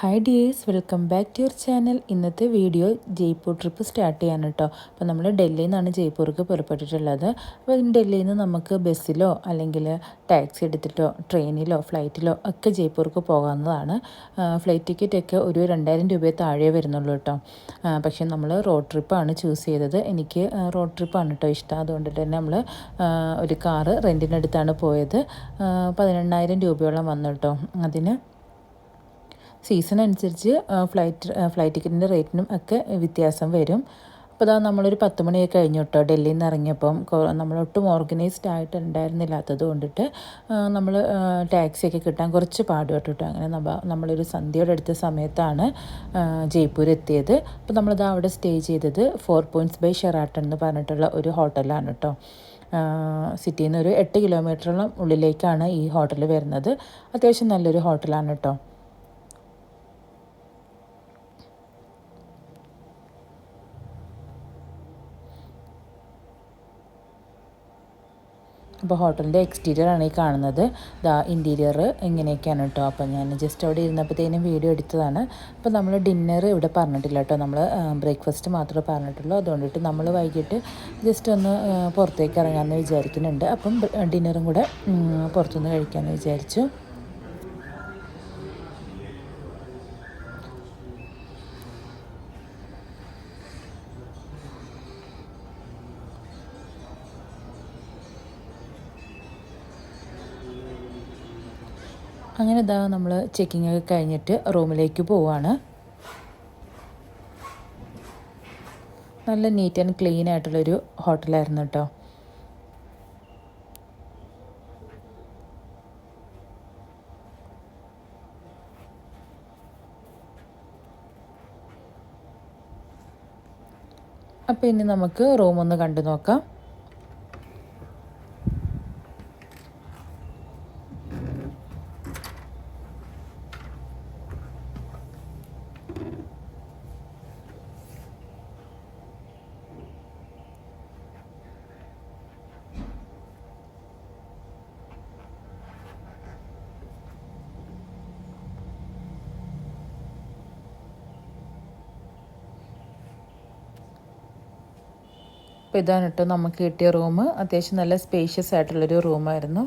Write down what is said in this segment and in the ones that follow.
Hi dears, welcome back to your channel. ഇന്നത്തെ video Jaipur trip start ചെയ്യാൻ കേട്ടോ. അപ്പോൾ നമ്മൾ ഡൽഹിയിൽ നിന്നാണ് ജയ്പൂർക്ക് പുറപ്പെട്ടിട്ടുള്ളത്. അപ്പോൾ ഡൽഹിയിൽ നിന്ന് നമുക്ക് ബസ്സിലോ അല്ലെങ്കിൽ ടാക്സി എടുത്തിട്ടോ ട്രെയിനിലോ ഫ്ലൈറ്റിലോ ഒക്കെ ജയ്പൂർക്ക് പോകാവുന്നതാണ്. ഫ്ലൈറ്റ് ടിക്കറ്റൊക്കെ ഒരു 2000 രൂപയെ താഴെ വരുന്നുള്ളൂ കേട്ടോ. പക്ഷേ നമ്മൾ റോഡ് ട്രിപ്പാണ് ചൂസ് ചെയ്തത്. എനിക്ക് റോഡ് ട്രിപ്പാണ് കേട്ടോ ഇഷ്ടം. അതുകൊണ്ട് തന്നെ നമ്മൾ ഒരു കാറ് റെൻറ്റിനെടുത്താണ് പോയത്. 18000 രൂപയോളം വന്നു കേട്ടോ. അതിന് സീസൺ അനുസരിച്ച് ഫ്ലൈറ്റ് ടിക്കറ്റിൻ്റെ റേറ്റിനും ഒക്കെ വ്യത്യാസം വരും. അപ്പോൾ അതാ നമ്മളൊരു 10 മണിയൊക്കെ കഴിഞ്ഞു കേട്ടോ ഡൽഹിയിൽ നിന്ന് ഇറങ്ങിയപ്പം. നമ്മളൊട്ടും ഓർഗനൈസ്ഡ് ആയിട്ടുണ്ടായിരുന്നില്ലാത്തത് കൊണ്ടിട്ട് നമ്മൾ ടാക്സിയൊക്കെ കിട്ടാൻ കുറച്ച് പാടുപെട്ടു കേട്ടോ. അങ്ങനെ നമ്മളൊരു സന്ധ്യയോടെ അടുത്ത സമയത്താണ് ജയ്പൂർ എത്തിയത്. അപ്പോൾ നമ്മളിതാ അവിടെ സ്റ്റേ ചെയ്തത് 4 പോയിൻറ്റ്സ് ബൈ ഷെറാട്ടൺ എന്ന് പറഞ്ഞിട്ടുള്ള ഒരു ഹോട്ടലാണ് കേട്ടോ. സിറ്റിയിൽ നിന്ന് ഒരു 8 കിലോമീറ്ററോളം ഉള്ളിലേക്കാണ് ഈ ഹോട്ടൽ വരുന്നത്. അത്യാവശ്യം നല്ലൊരു ഹോട്ടലാണ് കേട്ടോ. അപ്പോൾ ഹോട്ടലിൻ്റെ എക്സ്റ്റീരിയറാണ് ഈ കാണുന്നത്. ഇൻറ്റീരിയർ ഇങ്ങനെയൊക്കെയാണ് കേട്ടോ. അപ്പോൾ ഞാൻ ജസ്റ്റ് അവിടെ ഇരുന്നപ്പോഴത്തേനും വീഡിയോ എടുത്തതാണ്. അപ്പോൾ നമ്മൾ ഡിന്നർ ഇവിടെ പറഞ്ഞിട്ടില്ല കേട്ടോ. നമ്മൾ ബ്രേക്ക്ഫാസ്റ്റ് മാത്രമേ പറഞ്ഞിട്ടുള്ളൂ. അതുകൊണ്ടിട്ട് നമ്മൾ വൈകിട്ട് ജസ്റ്റ് ഒന്ന് പുറത്തേക്ക് ഇറങ്ങാമെന്ന് വിചാരിക്കുന്നുണ്ട്. അപ്പം ഡിന്നറും കൂടെ പുറത്തുനിന്ന് കഴിക്കാമെന്ന് വിചാരിച്ചു. അങ്ങനെ ഇതാ നമ്മൾ ചെക്കിംഗ് ഒക്കെ കഴിഞ്ഞിട്ട് റൂമിലേക്ക് പോവാണ്. നല്ല നീറ്റ് ആൻഡ് ക്ലീൻ ആയിട്ടുള്ളൊരു ഹോട്ടലായിരുന്നു കേട്ടോ. അപ്പോൾ ഇനി നമുക്ക് റൂമൊന്ന് കണ്ടു നോക്കാം. അപ്പോൾ ഇതാണ് കേട്ടോ നമുക്ക് കിട്ടിയ റൂം. അത്യാവശ്യം നല്ല സ്പേഷ്യസ് ആയിട്ടുള്ളൊരു റൂമായിരുന്നു.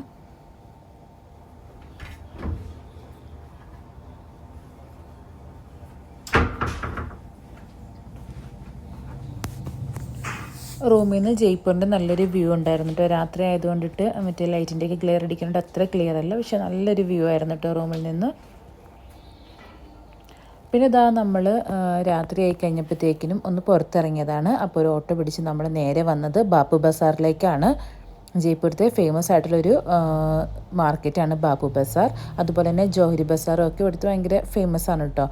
റൂമിൽ നിന്ന് ജയ്പൂരിൻ്റെ നല്ലൊരു വ്യൂ ഉണ്ടായിരുന്നു കേട്ടോ. രാത്രി ആയതുകൊണ്ടിട്ട് മറ്റേ ലൈറ്റിൻ്റെയൊക്കെ ക്ലിയർ അടിക്കുന്നുണ്ട്, അത്ര ക്ലിയർ അല്ല. പക്ഷെ നല്ലൊരു വ്യൂ ആയിരുന്നു കേട്ടോ റൂമിൽ നിന്ന്. പിന്നെ ഇതാ നമ്മൾ രാത്രി ആയി കഴിഞ്ഞപ്പോഴത്തേക്കിനും ഒന്ന് പുറത്തിറങ്ങിയതാണ്. അപ്പോൾ ഒരു ഓട്ടോ പിടിച്ച് നമ്മൾ നേരെ വന്നത് ബാപ്പു ബസാറിലേക്കാണ്. ജയ്പൂരത്തെ ഫേമസ് ആയിട്ടുള്ളൊരു മാർക്കറ്റാണ് ബാപ്പു ബസാർ. അതുപോലെ തന്നെ ജോഹരി ബസാറും ഒക്കെ ഇവിടുത്തെ ഭയങ്കര ഫേമസ് ആണ് കേട്ടോ.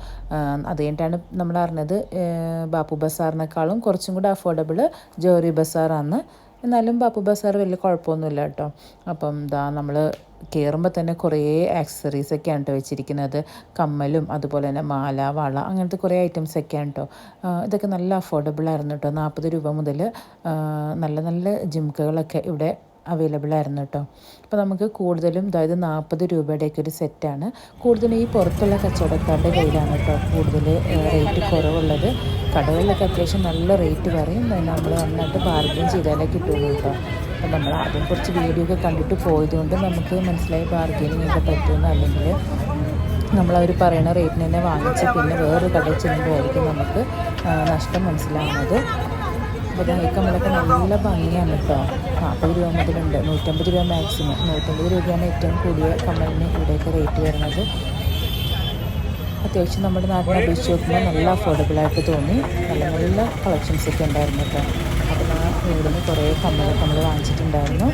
അത് കഴിഞ്ഞിട്ടാണ് നമ്മൾ അറിഞ്ഞത് ബാപ്പു ബസാറിനേക്കാളും കുറച്ചും കൂടെ അഫോർഡബിൾ ജോഹരി ബസാറാണ്. എന്നാലും ബാപ്പു ബസാർ വലിയ കുഴപ്പമൊന്നുമില്ല കേട്ടോ. അപ്പം നമ്മൾ കയറുമ്പോൾ തന്നെ കുറേ ആക്സസറീസൊക്കെയാണ് കേട്ടോ വെച്ചിരിക്കുന്നത്. കമ്മലും അതുപോലെ തന്നെ മാല, വള, അങ്ങനത്തെ കുറേ ഐറ്റംസൊക്കെയാണ് കേട്ടോ. ഇതൊക്കെ നല്ല അഫോർഡബിളായിരുന്നു കേട്ടോ. 40 രൂപ മുതൽ നല്ല നല്ല ജിംക്കകളൊക്കെ ഇവിടെ അവൈലബിൾ ആയിരുന്നു കേട്ടോ. അപ്പോൾ നമുക്ക് കൂടുതലും അതായത് 40 രൂപയുടെയൊക്കെ ഒരു സെറ്റാണ്. കൂടുതലും ഈ പുറത്തുള്ള കച്ചവടക്കാരുടെ കയ്യിലാണ് കേട്ടോ കൂടുതൽ റേറ്റ് കുറവുള്ളത്. കടകളിലൊക്കെ അത്യാവശ്യം നല്ല റേറ്റ് പറയും. നമ്മൾ നന്നായിട്ട് ബാർഗെയിൻ ചെയ്താലേ കിട്ടുള്ളൂ കേട്ടോ. അപ്പോൾ നമ്മൾ ആദ്യം കുറച്ച് വീഡിയോ ഒക്കെ കണ്ടിട്ട് പോയതുകൊണ്ട് നമുക്ക് മനസ്സിലായി ബാർഗെയിനിങ് ഒക്കെ പറ്റുമെന്ന്. അല്ലെങ്കിൽ നമ്മളവർ പറയുന്ന റേറ്റിന് തന്നെ വാങ്ങിച്ച് പിന്നെ വേറൊരു കടയിൽ ചെല്ലുമ്പോഴായിരിക്കും നമുക്ക് നഷ്ടം മനസ്സിലാവുന്നത്. അപ്പോൾ ഈ കമ്മലൊക്കെ നല്ല ഭംഗിയാണ് കേട്ടോ. 40 രൂപ മുതലുണ്ട്, 150 രൂപ മാക്സിമം. 150 രൂപയാണ് ഏറ്റവും കൂടിയ കമ്മലിന് ഇവിടെയൊക്കെ റേറ്റ് വരുന്നത്. അത്യാവശ്യം നമ്മുടെ നാട്ടിനെ അപേക്ഷിച്ച് നോക്കുമ്പോൾ നല്ല അഫോർഡബിളായിട്ട് തോന്നി. നല്ല നല്ല കളക്ഷൻസൊക്കെ ഉണ്ടായിരുന്നു കേട്ടോ. അപ്പോൾ ഞാൻ ഇവിടെ നിന്ന് കുറേ കമ്മലൊക്കെ നമ്മൾ വാങ്ങിച്ചിട്ടുണ്ടായിരുന്നു.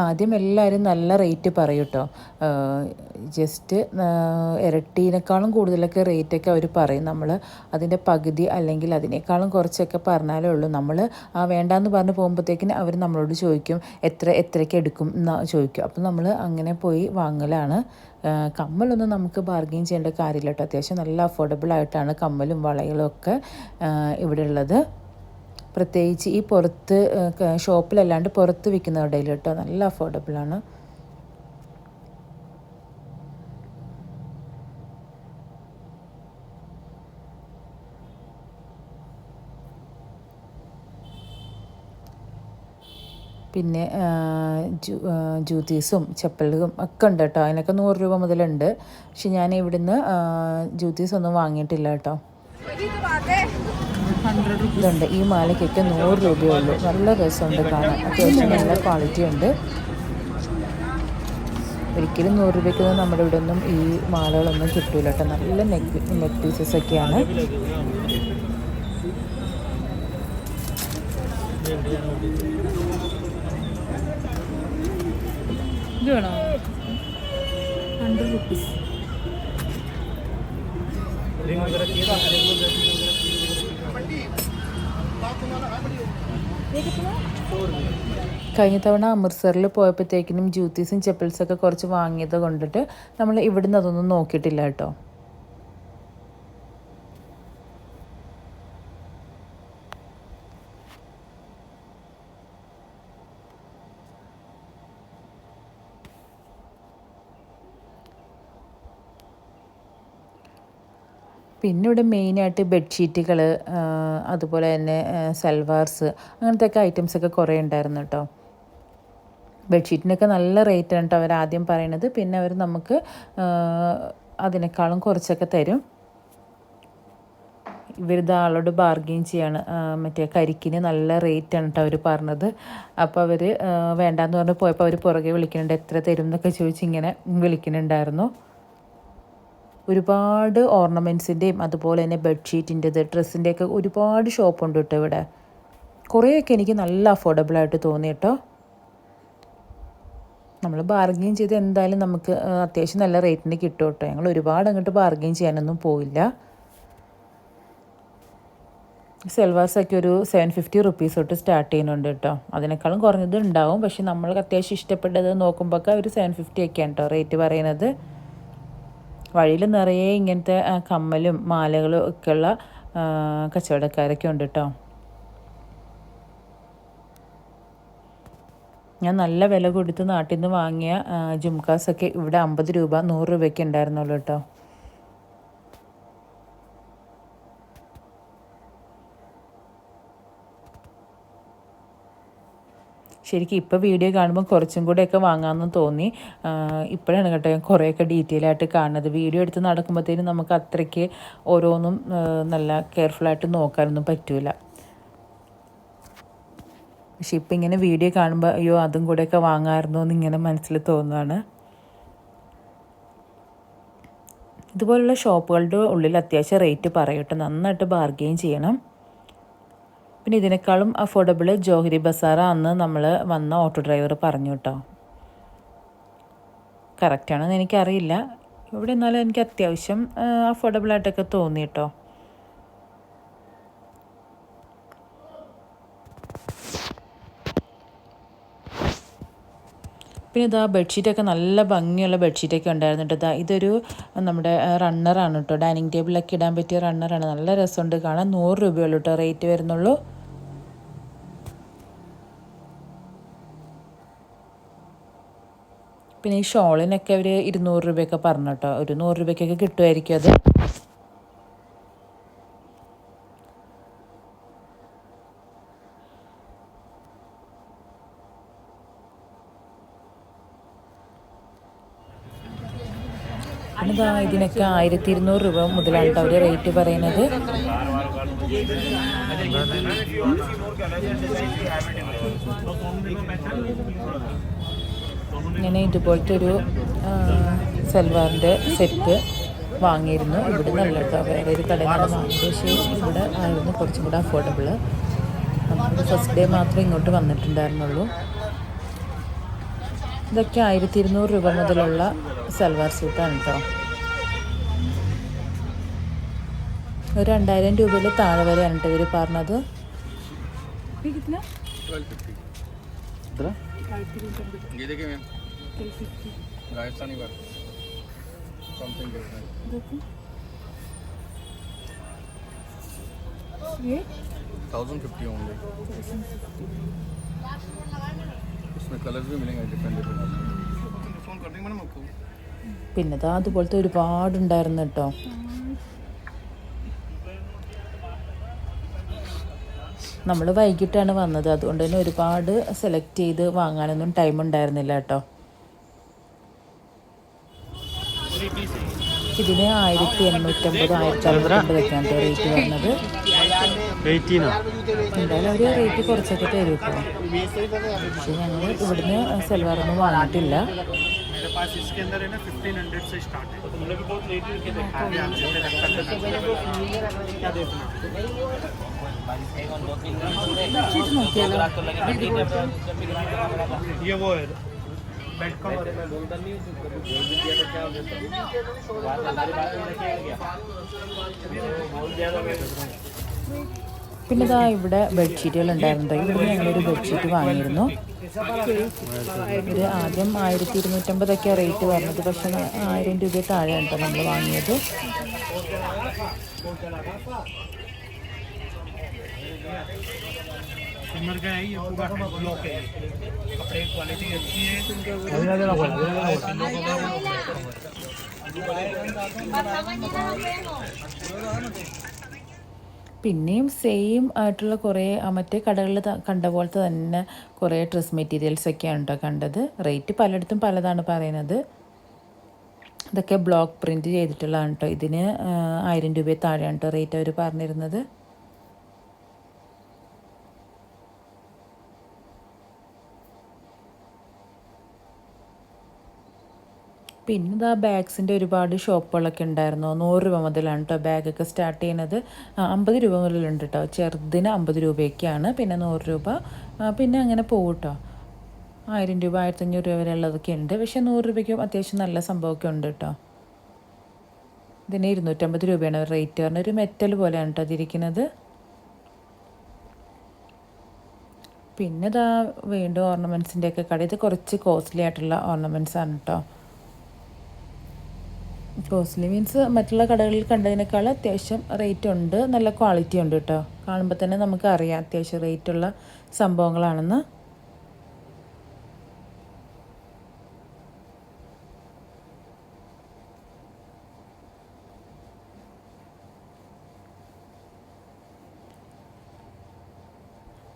ആദ്യം എല്ലാവരും നല്ല റേറ്റ് പറയും കേട്ടോ. ജസ്റ്റ് ഇരട്ടീനേക്കാളും കൂടുതലൊക്കെ റേറ്റൊക്കെ അവർ പറയും. നമ്മൾ അതിൻ്റെ പകുതി അല്ലെങ്കിൽ അതിനേക്കാളും കുറച്ചൊക്കെ പറഞ്ഞാലേ ഉള്ളൂ. നമ്മൾ വേണ്ടാന്ന് പറഞ്ഞ് പോകുമ്പോഴത്തേക്കിന് അവർ നമ്മളോട് ചോദിക്കും എത്രയ്ക്ക് എടുക്കും എന്ന് ചോദിക്കും. അപ്പോൾ നമ്മൾ അങ്ങനെ പോയി വാങ്ങലാണ്. കമ്മലൊന്നും നമുക്ക് ബാർഗെയിൻ ചെയ്യേണ്ട കാര്യമില്ല കേട്ടോ. അത്യാവശ്യം നല്ല അഫോർഡബിൾ ആയിട്ടാണ് കമ്മലും വളകളും ഒക്കെ ഇവിടെ ഉള്ളത്. പ്രത്യേകിച്ച് ഈ പുറത്ത് ഷോപ്പിലല്ലാണ്ട് പുറത്ത് വിൽക്കുന്നവരുടെ കേട്ടോ നല്ല അഫോർഡബിളാണ്. പിന്നെ ജൂത്തീസും ചപ്പലുകളും ഒക്കെ ഉണ്ട് കേട്ടോ. അതിനൊക്കെ 100 രൂപ മുതലുണ്ട്. പക്ഷെ ഞാൻ ഇവിടുന്ന് ജൂത്തീസ് ഒന്നും വാങ്ങിയിട്ടില്ല കേട്ടോ. ഇതുണ്ട്, ഈ മാലയ്ക്കൊക്കെ 100 രൂപയേ ഉള്ളൂ. നല്ല രസമുണ്ട് കാണാൻ, അത്യാവശ്യം നല്ല ക്വാളിറ്റി ഉണ്ട്. ഒരിക്കലും 100 രൂപയ്ക്കൊന്നും നമ്മുടെ ഇവിടെ ഒന്നും ഈ മാലകളൊന്നും കിട്ടൂല കേട്ടോ. നല്ല നെക്ക് പീസസ് ഒക്കെയാണ്. ഇത് വേണോ? 100 റുപ്പീസ്. കഴിഞ്ഞ തവണ അമൃത്സറിൽ പോയപ്പോഴത്തേക്കിനും ജൂത്തീസും ചെപ്പിൾസൊക്കെ കുറച്ച് വാങ്ങിയത് കൊണ്ടിട്ട് നമ്മൾ ഇവിടുന്ന് അതൊന്നും നോക്കിയിട്ടില്ല കേട്ടോ. പിന്നെ ഇവിടെ മെയിനായിട്ട് ബെഡ്ഷീറ്റുകൾ, അതുപോലെ തന്നെ സൽവാർസ്, അങ്ങനത്തെ ഒക്കെ ഐറ്റംസൊക്കെ കുറേ ഉണ്ടായിരുന്നു കേട്ടോ. ബെഡ്ഷീറ്റിനൊക്കെ നല്ല റേറ്റാണ് കേട്ടോ അവർ ആദ്യം പറയണത്. പിന്നെ അവർ നമുക്ക് അതിനേക്കാളും കുറച്ചൊക്കെ തരും. ഇവരിത് ആളോട് ബാർഗെയിൻ ചെയ്യാണ്. മറ്റേ കരിക്കിന് നല്ല റേറ്റാണ് കേട്ടോ അവർ പറഞ്ഞത്. അപ്പോൾ അവർ വേണ്ടാന്ന് പറഞ്ഞ് പോയപ്പോൾ അവർ പുറകെ വിളിക്കുന്നുണ്ട്, എത്ര തരും എന്നൊക്കെ ചോദിച്ച് ഇങ്ങനെ വിളിക്കുന്നുണ്ടായിരുന്നു. ഒരുപാട് ഓർണമെൻറ്റ്സിൻ്റെയും അതുപോലെ തന്നെ ബെഡ്ഷീറ്റിൻ്റെത്, ഡ്രസ്സിൻ്റെയൊക്കെ ഒരുപാട് ഷോപ്പുണ്ട് കേട്ടോ ഇവിടെ. കുറേയൊക്കെ എനിക്ക് നല്ല അഫോർഡബിളായിട്ട് തോന്നി കേട്ടോ. നമ്മൾ ബാർഗെയിൻ ചെയ്ത് എന്തായാലും നമുക്ക് അത്യാവശ്യം നല്ല റേറ്റിന് കിട്ടും കേട്ടോ. ഞങ്ങൾ ഒരുപാട് അങ്ങോട്ട് ബാർഗെയിൻ ചെയ്യാനൊന്നും പോയില്ല. സെൽവാസൊക്കെ ഒരു 750 റുപ്പീസ് തൊട്ട് സ്റ്റാർട്ട് ചെയ്യുന്നുണ്ട് കേട്ടോ. അതിനേക്കാളും കുറഞ്ഞത് ഉണ്ടാവും. പക്ഷെ നമ്മൾക്ക് അത്യാവശ്യം ഇഷ്ടപ്പെട്ടത് നോക്കുമ്പോൾ ഒരു 750 ഒക്കെയാണ് കേട്ടോ റേറ്റ് പറയുന്നത്. വഴിയിൽ നിറയെ ഇങ്ങനത്തെ കമ്മലും മാലകളും ഒക്കെയുള്ള കച്ചവടക്കാരൊക്കെ ഉണ്ട് കേട്ടോ. ഞാൻ നല്ല വില കൊടുത്ത് നാട്ടിൽ നിന്ന് വാങ്ങിയ ജുംകാസൊക്കെ ഇവിടെ 50 രൂപ 100 രൂപയ്ക്ക് ഉണ്ടായിരുന്നുള്ളൂ കേട്ടോ. ശരിക്കും ഇപ്പോൾ വീഡിയോ കാണുമ്പോൾ കുറച്ചും കൂടെയൊക്കെ വാങ്ങാമെന്ന് തോന്നി. ഇപ്പോഴാണ് കേട്ടോ കുറേയൊക്കെ ഡീറ്റെയിൽ ആയിട്ട് കാണുന്നത്. വീഡിയോ എടുത്ത് നടക്കുമ്പോഴത്തേനും നമുക്ക് അത്രയ്ക്ക് ഓരോന്നും നല്ല കെയർഫുള്ളായിട്ട് നോക്കാനൊന്നും പറ്റില്ല. പക്ഷെ ഇപ്പം ഇങ്ങനെ വീഡിയോ കാണുമ്പോൾ അയ്യോ അതും കൂടെയൊക്കെ വാങ്ങാമായിരുന്നു എന്നിങ്ങനെ മനസ്സിൽ തോന്നുകയാണ്. ഇതുപോലുള്ള ഷോപ്പുകളുടെ ഉള്ളിൽ അത്യാവശ്യം റേറ്റ് പറയട്ടെ, നന്നായിട്ട് ബാർഗെയിൻ ചെയ്യണം. പിന്നെ ഇതിനേക്കാളും അഫോർഡബിൾ ജോഹരി ബസാറാ അന്ന് നമ്മൾ വന്ന ഓട്ടോ ഡ്രൈവർ പറഞ്ഞു കേട്ടോ. കറക്റ്റാണെന്ന് എനിക്കറിയില്ല. ഇവിടെ എന്നാലും എനിക്ക് അത്യാവശ്യം അഫോർഡബിളായിട്ടൊക്കെ തോന്നി കേട്ടോ. പിന്നെ ഇതാ ബെഡ്ഷീറ്റൊക്കെ നല്ല ഭംഗിയുള്ള ബെഡ്ഷീറ്റൊക്കെ ഉണ്ടായിരുന്നു കേട്ടോ. ഇതൊരു നമ്മുടെ റണ്ണറാണ് കേട്ടോ. ഡൈനിങ് ടേബിളിലൊക്കെ ഇടാൻ പറ്റിയ റണ്ണറാണ്. നല്ല രസമുണ്ട് കാണാൻ. 100 രൂപയുള്ളൂ കേട്ടോ റേറ്റ് വരുന്നുള്ളൂ. പിന്നെ ഈ ഷോളിനൊക്കെ അവർ 200 രൂപയൊക്കെ പറഞ്ഞു കേട്ടോ. ഒരു 100 രൂപയ്ക്കൊക്കെ കിട്ടുമായിരിക്കും അത്. പിന്നെ ഇതിനൊക്കെ 1200 രൂപ മുതലാണ് കേട്ടോ അവർ റേറ്റ് പറയുന്നത്. ഞാൻ ഇതുപോലത്തെ ഒരു സൽവാറിൻ്റെ സെറ്റ് വാങ്ങിയിരുന്നു. ഇവിടെ നല്ല കേട്ടോ, വേറെ ഒരു കടയിൽ നിന്നാണ് വാങ്ങിയത്. പക്ഷേ ഇവിടെ ആയിരുന്നു കുറച്ചും കൂടെ അഫോർഡബിൾ. നമുക്ക് ഫസ്റ്റ് ഡേ മാത്രമേ ഇങ്ങോട്ട് വന്നിട്ടുണ്ടായിരുന്നുള്ളൂ. ഇതൊക്കെ 1200 രൂപ മുതലുള്ള സൽവാർ സ്യൂട്ടാണ് കേട്ടോ. ഒരു 2000 രൂപയിൽ താഴെ വരെയാണ് കേട്ടോ ഇവർ പറഞ്ഞത്. പിന്നെ അതുപോലത്തെ ഒരുപാടുണ്ടായിരുന്നു കേട്ടോ. നമ്മൾ വൈകിട്ടാണ് വന്നത്, അതുകൊണ്ട് തന്നെ ഒരുപാട് സെലക്ട് ചെയ്ത് വാങ്ങാനൊന്നും ടൈം ഉണ്ടായിരുന്നില്ല കേട്ടോ. ഇതിന് 1850 1650 റേറ്റ് വരുന്നത്. എന്തായാലും ഒരു റേറ്റ് കുറച്ചൊക്കെ തരും കേട്ടോ. പക്ഷെ ഞങ്ങൾ ഇവിടുന്ന് സൽവാറൊന്നും വാങ്ങിയിട്ടില്ല. പിന്നെ ഇതാ ഇവിടെ ബെഡ്ഷീറ്റുകൾ ഉണ്ടായിരുന്നത്. ഇവിടെ ഞങ്ങളൊരു ബെഡ്ഷീറ്റ് വാങ്ങിയിരുന്നു. ഇത് ആദ്യം 1250 റേറ്റ് പറഞ്ഞത്, പക്ഷെ 1000 രൂപ താഴെയാണ് കേട്ടോ നമ്മൾ വാങ്ങിയത്. പിന്നെയും സെയിം ആയിട്ടുള്ള കുറേ മറ്റേ കടകളിൽ കണ്ട പോലത്തെ തന്നെ കുറേ ഡ്രസ് മെറ്റീരിയൽസ് ഒക്കെയാണ് കേട്ടോ കണ്ടത്. റേറ്റ് പലയിടത്തും പലതാണ് പറയുന്നത്. ഇതൊക്കെ ബ്ലോക്ക് പ്രിൻറ്റ് ചെയ്തിട്ടുള്ളതാണ് കേട്ടോ. ഇതിന് 1000 രൂപ താഴെയാണ് കേട്ടോ റേറ്റ് അവർ പറഞ്ഞിരുന്നത്. പിന്നെ ബാഗ്സിൻ്റെ ഒരുപാട് ഷോപ്പുകളൊക്കെ ഉണ്ടായിരുന്നു. 100 രൂപ മുതലാണ് കേട്ടോ ബാഗൊക്കെ സ്റ്റാർട്ട് ചെയ്യുന്നത്. 50 രൂപ മുതലുണ്ട് കേട്ടോ. ചെറുതിന് 50 രൂപയൊക്കെയാണ്. പിന്നെ 100 രൂപ, പിന്നെ അങ്ങനെ പോകും കേട്ടോ. 1000 രൂപ 1500 രൂപ വരെ ഉള്ളതൊക്കെ ഉണ്ട്. പക്ഷേ 100 രൂപയ്ക്കും അത്യാവശ്യം നല്ല സംഭവമൊക്കെ ഉണ്ട് കേട്ടോ. ഇതിന് 250 രൂപയാണ് റേറ്റ് പറഞ്ഞത്. ഒരു മെറ്റൽ പോലെയാണ് കേട്ടോ അതിരിക്കുന്നത്. പിന്നെ വീണ്ടും ഓർണമെൻറ്റ്സിൻ്റെയൊക്കെ കട. ഇത് കുറച്ച് കോസ്റ്റ്ലി ആയിട്ടുള്ള ഓർണമെൻറ്റ്സ് ആണ് കേട്ടോ. കോസ്റ്റ്ലി മീൻസ് മറ്റുള്ള കടകളിൽ കണ്ടതിനേക്കാൾ അത്യാവശ്യം റേറ്റ് ഉണ്ട്, നല്ല ക്വാളിറ്റി ഉണ്ട് കേട്ടോ. കാണുമ്പോൾ തന്നെ നമുക്ക് അറിയാം അത്യാവശ്യം റേറ്റുള്ള സംഭവങ്ങളാണെന്ന്.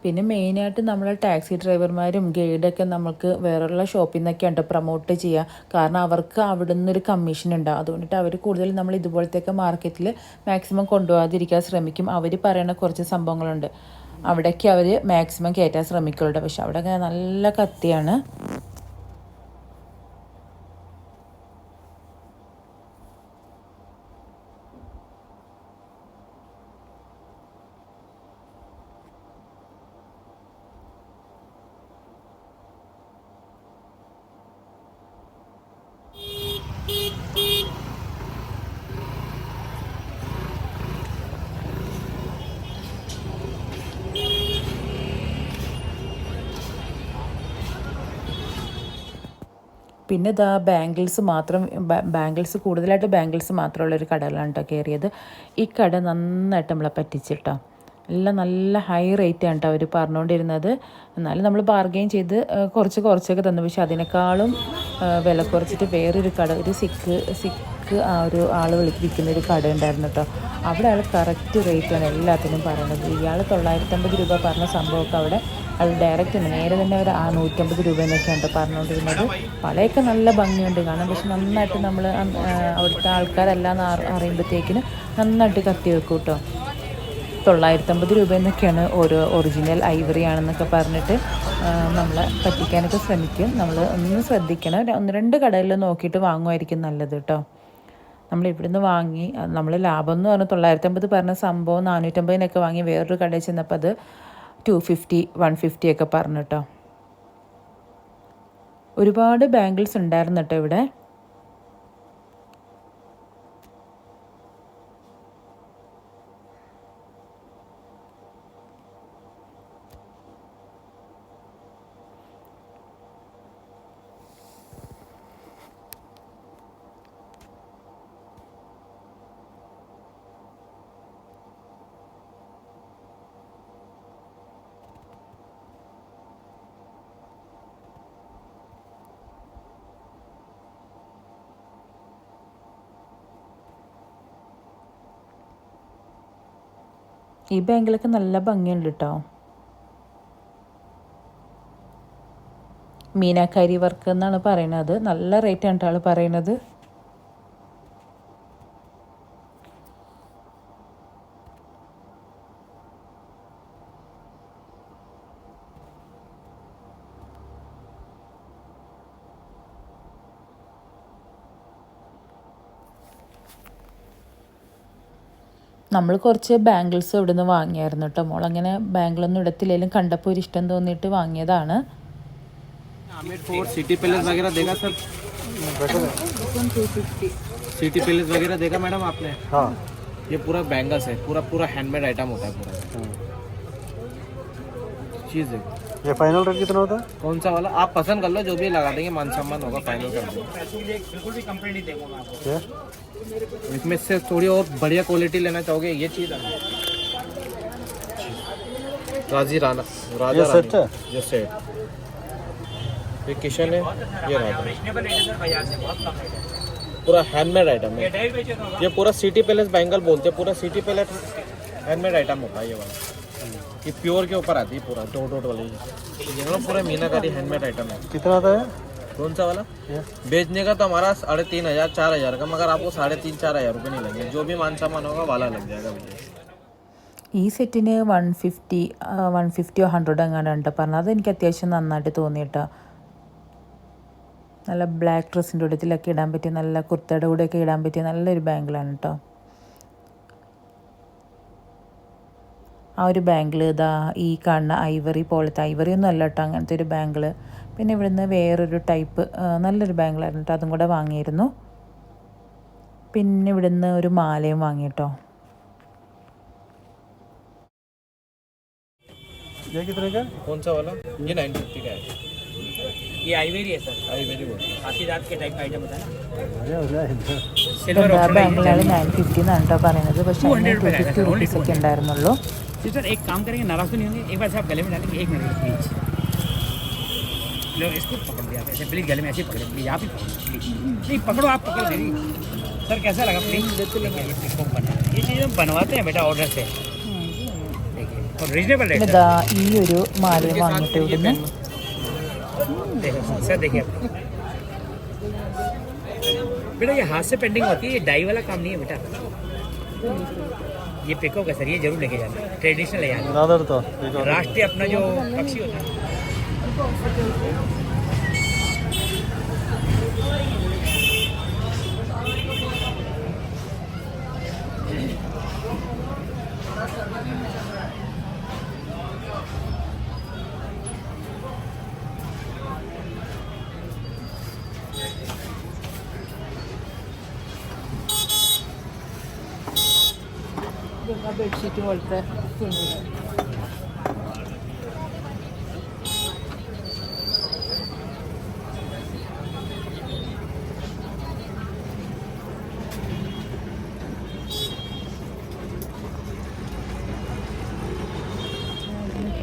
പിന്നെ മെയിനായിട്ട് നമ്മളെ ടാക്സി ഡ്രൈവർമാരും ഗൈഡൊക്കെ നമുക്ക് വേറെയുള്ള ഷോപ്പിൽ നിന്നൊക്കെയാണ് പ്രൊമോട്ട് ചെയ്യുക. കാരണം അവർക്ക് അവിടെ നിന്നൊരു കമ്മീഷൻ ഉണ്ടാവും. അതുകൊണ്ടിട്ട് അവർ കൂടുതൽ നമ്മൾ ഇതുപോലത്തെയൊക്കെ മാർക്കറ്റിൽ മാക്സിമം കൊണ്ടുപോകാതിരിക്കാൻ ശ്രമിക്കും. അവർ പറയുന്ന കുറച്ച് സംഭവങ്ങളുണ്ട്, അവിടേക്ക് അവർ മാക്സിമം കയറ്റാൻ ശ്രമിക്കുന്നുണ്ട്. പക്ഷെ അവിടെ നല്ല കത്തിയാണ്. പിന്നെ ബാംഗിൾസ് കൂടുതലായിട്ട് ബാംഗിൾസ് മാത്രമുള്ളൊരു കടകളാണ് കേട്ടോ കയറിയത്. ഈ കട നന്നായിട്ട് നമ്മളെ പറ്റിച്ചിട്ടോ. എല്ലാം നല്ല ഹൈ റേറ്റാണ് കേട്ടോ അവർ പറഞ്ഞുകൊണ്ടിരുന്നത്. എന്നാലും നമ്മൾ ബാർഗെയിൻ ചെയ്ത് കുറച്ചൊക്കെ തന്നു. പക്ഷെ അതിനേക്കാളും വില കുറച്ചിട്ട് വേറൊരു കട, ഒരു സിക്ക് ആ ഒരു ആൾ വിൽക്കുന്ന ഒരു കട ഉണ്ടായിരുന്നു കേട്ടോ. അവിടെ ആൾ കറക്റ്റ് റേറ്റാണ് എല്ലാത്തിനും പറയുന്നത്. ഇയാൾ 950 രൂപ പറഞ്ഞ സംഭവമൊക്കെ അവിടെ അത് ഡയറക്റ്റ് നേരെ തന്നെ അവർ 150 രൂപ എന്നൊക്കെയാണ് പറഞ്ഞുകൊണ്ടിരുന്നത്. വളയൊക്കെ നല്ല ഭംഗിയുണ്ട് കാണാൻ. പക്ഷെ നന്നായിട്ട് നമ്മൾ അവിടുത്തെ ആൾക്കാരെല്ലാം അറിയുമ്പോഴത്തേക്കിന് നന്നായിട്ട് കത്തി വെക്കും കേട്ടോ. 950 രൂപ എന്നൊക്കെയാണ് ഓരോ ഒറിജിനൽ ഐവറി ആണെന്നൊക്കെ പറഞ്ഞിട്ട് നമ്മളെ പറ്റിക്കാനൊക്കെ ശ്രമിക്കും. നമ്മൾ ഒന്ന് ശ്രദ്ധിക്കണം. 1-2 കടകളിൽ നോക്കിയിട്ട് വാങ്ങുമായിരിക്കും നല്ലത് കേട്ടോ. നമ്മൾ ഇവിടുന്ന് വാങ്ങി നമ്മൾ ലാഭം എന്ന് പറഞ്ഞാൽ 950 പറഞ്ഞ സംഭവം 450 വാങ്ങി വേറൊരു കടയിൽ ചെന്നപ്പോൾ അത് 250 150 ഒക്കെ പറഞ്ഞു കേട്ടോ. ഒരുപാട് ബാംഗിൾസ് ഉണ്ടായിരുന്നു കേട്ടോ ഇവിടെ. ഈ ബാങ്കിലൊക്കെ നല്ല ഭംഗിയുണ്ട് കേട്ടോ. മീനാക്കാരി വർക്ക് എന്നാണ് പറയുന്നത്. നല്ല റേറ്റാണ് ആൾ പറയുന്നത്. നമ്മൾ കുറച്ച് ബാംഗിൾസ് ഇവിടെ നിന്ന് വാങ്ങിയായിരുന്നു കേട്ടോ. മോളങ്ങനെ ബാംഗിളൊന്നും ഇടത്തില്ലെങ്കിലും കണ്ടപ്പോൾ ഒരു ഇഷ്ടം തോന്നിയിട്ട് വാങ്ങിയതാണ്. सिटी पैलेस वगैरह देखा सर? सिटी पैलेस वगैरह देखा मैडम आपने? हाँ। ये पूरा बैंगल्स है, पूरा पूरा हैंडमेड आइटम होता है पूरा चीज़ है। ये फाइनल रेट कितना होता है? कौन सा वाला आप पसंद कर लो, जो भी लगा देंगे, मान सम्मान होगा, फाइनल कर देंगे। बिल्कुल भी कंप्लेंट नहीं देगा आपको। इसमें से थोड़ी और बढ़िया क्वालिटी लेना चाहोगे, ये चीज़ है राजी राणा राजा सेट है। ये सेट ये किशन है, ये राजा पूरा हैंडमेड आइटम है। ये पूरा सिटी पैलेस बैंगल बोलते हैं, पूरा सिटी पैलेस हैंडमेड आइटम होता है ये वाला। ये प्योर के ऊपर आती है, पूरा डॉट डॉट वाली ये पूरा मीनाकारी हैंडमेड आइटम है। कितना आता है कौन सा वाला? बेचने का तो हमारा 3,500 4,000 का, मगर आपको 3,500 4,000 रुपये नहीं लगेंगे। जो भी मान सामान होगा वाला लग जाएगा भैया। ഈ സെറ്റിന് 150 100 എങ്ങാണ്ട് പറഞ്ഞത്. അതെനിക്ക് അത്യാവശ്യം നന്നായിട്ട് തോന്നിയിട്ടോ. നല്ല ബ്ലാക്ക് ഡ്രസ്സിൻ്റെ കൂട്ടത്തിലൊക്കെ ഇടാൻ പറ്റിയ, നല്ല കുർത്തയുടെ കൂടെയൊക്കെ ഇടാൻ പറ്റിയ നല്ലൊരു ബാങ്കിളാണ് കേട്ടോ. ആ ഒരു ബാങ്കിൾ ഇതാ ഈ കാണുന്ന ഐവറി പോലത്തെ, ഐവറി ഒന്നും അല്ല കേട്ടോ, അങ്ങനത്തെ ഒരു ബാങ്കിൾ. പിന്നെ ഇവിടുന്ന് വേറൊരു ടൈപ്പ് നല്ലൊരു ബാങ്കിളായിരുന്നു കേട്ടോ, അതും കൂടെ വാങ്ങിയിരുന്നു. പിന്നെ ഇവിടുന്ന് ഒരു മാലയും വാങ്ങി കേട്ടോ. ये कितने का? कौन सा वाला? ये 950 का है। ये आइवेरी है सर, आइवेरी बोलते हैं। आखिर रात के टाइप का आइटम होता है ना। ബാങ്കിലാണ് 950 എന്നാണ് കേട്ടോ പറയുന്നത്. പക്ഷേ 250 rupees ഒക്കെ ഉണ്ടായിരുന്നുള്ളൂ. सर एक काम करेंगे, नाराज तो नहीं होंगे? एक बार से आप गले में डालेंगे, 1 मिनट प्लीज। लो इसको पकड़ दिया ऐसे, प्लीज गले में ऐसे पकड़े, प्लीज आप ही पकड़ो प्लीज। नहीं पकड़ो, आप पकड़ो मेरी। सर कैसा लगा प्लीज? ये चीज़ हम बनवाते हैं बेटा ऑर्डर से, और रीजनेबल रेट। ഇതാ ഈ ഒരു മാലയും വാങ്ങിയിട്ട് ഇവിടുന്ന്. देखो सर, देखिए बेटा ये हाथ से पेंटिंग होती है, ये डाई वाला काम नहीं है बेटा। ये पिको का सर, ये जरूर लेके जाना, ट्रेडिशनल है यार। राष्ट्रीय अपना जो पक्षी होता है। ബെഡ്ഷീറ്റ് പോലത്തെ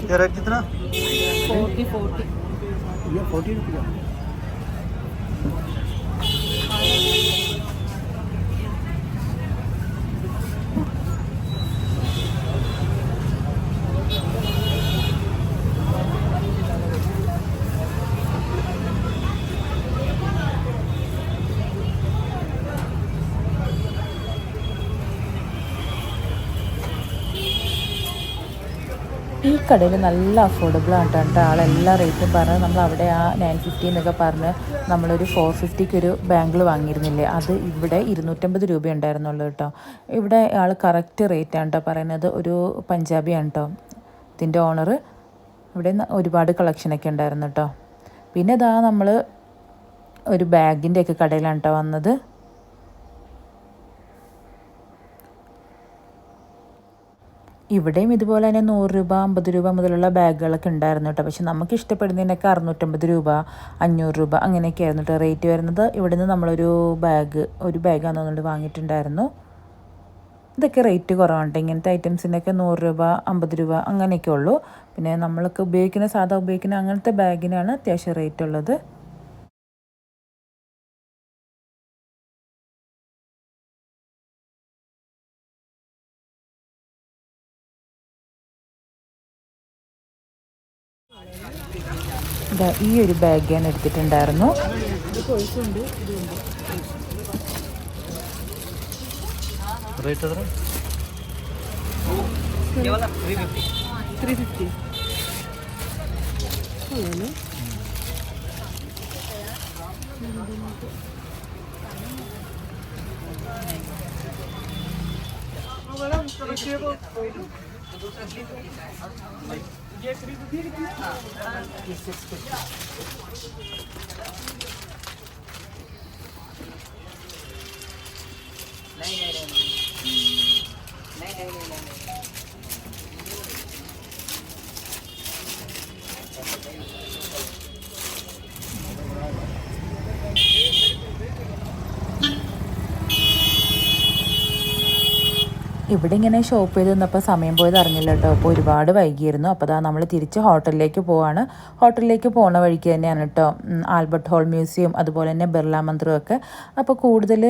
ये रेट कितना? 40 ये 40 रुपया। ഈ കടയിൽ നല്ല അഫോർഡബിൾ ആണ് കേട്ടോ. ആളെല്ലാ റേറ്റും പറഞ്ഞ് നമ്മൾ അവിടെ ആ 950 എന്നൊക്കെ പറഞ്ഞ് നമ്മളൊരു 450ക്ക് ഒരു ബാങ്കിൾ വാങ്ങിയിരുന്നില്ലേ, അത് ഇവിടെ 250 രൂപ ഉണ്ടായിരുന്നുള്ളൂ കേട്ടോ. ഇവിടെ ആൾ കറക്റ്റ് റേറ്റാണ് കേട്ടോ പറയുന്നത്. ഒരു പഞ്ചാബിയാണ് കേട്ടോ ഇതിൻ്റെ ഓണർ. ഇവിടെ ഒരുപാട് കളക്ഷനൊക്കെ ഉണ്ടായിരുന്നു കേട്ടോ. പിന്നെ ഇതാ നമ്മൾ ഒരു ബാഗിൻ്റെയൊക്കെ കടയിലാണ് കേട്ടോ വന്നത്. ഇവിടെയും ഇതുപോലെ തന്നെ 100 രൂപ 50 രൂപ മുതലുള്ള ബാഗുകളൊക്കെ ഉണ്ടായിരുന്നു കേട്ടോ. പക്ഷെ നമുക്ക് ഇഷ്ടപ്പെടുന്നതിനൊക്കെ 650 രൂപ 500 രൂപ അങ്ങനെയൊക്കെ ആയിരുന്നു കേട്ടോ റേറ്റ് വരുന്നത്. ഇവിടെ നിന്ന് നമ്മളൊരു ബാഗാണെന്ന് തോന്നുന്നുണ്ട് വാങ്ങിയിട്ടുണ്ടായിരുന്നു. ഇതൊക്കെ റേറ്റ് കുറവാണ്. ഇങ്ങനത്തെ ഐറ്റംസിനൊക്കെ 100 രൂപ 50 രൂപ അങ്ങനെയൊക്കെ ഉള്ളൂ. പിന്നെ നമ്മളൊക്കെ ഉപയോഗിക്കുന്ന അങ്ങനത്തെ ബാഗിനാണ് അത്യാവശ്യം റേറ്റ് ഉള്ളത്. ഈ ഒരു ബാഗ് ഞാൻ എടുത്തിട്ടുണ്ടായിരുന്നു. റേറ്റ് എത്ര? 350. ഇവിടെ ഇങ്ങനെ ഷോപ്പ് ചെയ്ത് നിന്നപ്പോൾ സമയം പോയത് അറിഞ്ഞില്ല കേട്ടോ. അപ്പോൾ ഒരുപാട് വൈകിയിരുന്നു. അപ്പോൾ നമ്മൾ തിരിച്ച് ഹോട്ടലിലേക്ക് പോവാണ്. ഹോട്ടലിലേക്ക് പോണ വഴിക്ക് തന്നെയാണ് കേട്ടോ ആൽബർട്ട് ഹോൾ മ്യൂസിയം, അതുപോലെ തന്നെ ബിർള മന്ദിരം ഒക്കെ. അപ്പോൾ കൂടുതൽ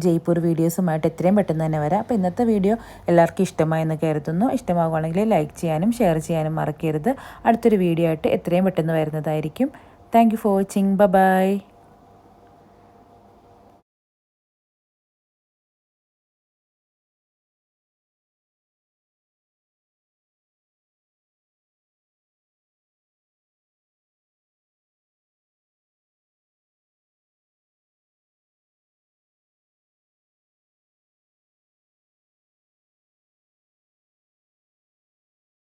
ജയ്പൂർ വീഡിയോസുമായിട്ട് എത്രയും പെട്ടെന്ന് തന്നെ വരാം. അപ്പോൾ ഇന്നത്തെ വീഡിയോ എല്ലാവർക്കും ഇഷ്ടമായെന്ന് കരുതുന്നു. ഇഷ്ടമാകുകയാണെങ്കിൽ ലൈക്ക് ചെയ്യാനും ഷെയർ ചെയ്യാനും മറക്കരുത്. അടുത്തൊരു വീഡിയോ ആയിട്ട് എത്രയും പെട്ടെന്ന് വരുന്നതായിരിക്കും. Thank you for watching. By.